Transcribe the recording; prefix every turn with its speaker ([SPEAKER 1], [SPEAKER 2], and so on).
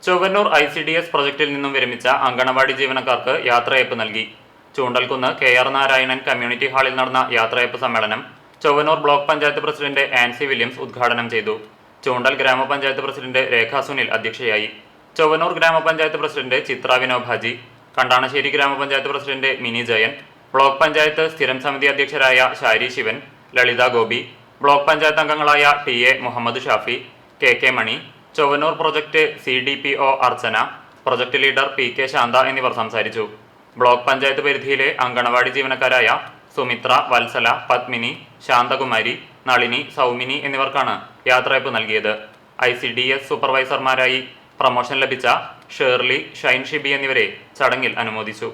[SPEAKER 1] Chowwannur ICDS പ്രൊജക്ടിൽ നിന്നും വിരമിച്ച അങ്കണവാടി ജീവനക്കാർക്ക് യാത്രയയപ്പ് നൽകി. ചൂണ്ടൽകുന്ന് KR നാരായണൻ കമ്മ്യൂണിറ്റി ഹാളിൽ നടന്ന യാത്രയയപ്പ് സമ്മേളനം Chowwannur block panchayat president Ancy Williams ഉദ്ഘാടനം ചെയ്തു. ചൂണ്ടൽ ഗ്രാമപഞ്ചായത്ത് പ്രസിഡന്റ് രേഖാ സുനിൽ അധ്യക്ഷയായി. ചൊവ്വന്നൂർ ഗ്രാമപഞ്ചായത്ത് പ്രസിഡന്റ് ചിത്ര വിനോഭാജി, കണ്ടാണശ്ശേരി ഗ്രാമപഞ്ചായത്ത് president mini Jayan, block panchayat സ്ഥിരം സമിതി അധ്യക്ഷരായ ഷാരി ശിവൻ, ലളിത ഗോപി, ബ്ലോക്ക് പഞ്ചായത്ത് അംഗങ്ങളായ TA മുഹമ്മദ് ഷാഫി, KK മണി, ചൊവ്വന്നൂർ പ്രൊജക്ട് CDPO അർച്ചന, പ്രൊജക്ട് ലീഡർ PK ശാന്ത എന്നിവർ സംസാരിച്ചു. ബ്ലോക്ക് പഞ്ചായത്ത് പരിധിയിലെ അങ്കണവാടി ജീവനക്കാരായ സുമിത്ര, വത്സല, പത്മിനി, ശാന്തകുമാരി, നളിനി, സൗമിനി എന്നിവർക്കാണ് യാത്രയയപ്പ് നൽകിയത്. ICDS സൂപ്പർവൈസർമാരായി പ്രമോഷൻ ലഭിച്ച ഷേർലി, ഷൈൻ ഷിബി എന്നിവരെ ചടങ്ങിൽ അനുമോദിച്ചു.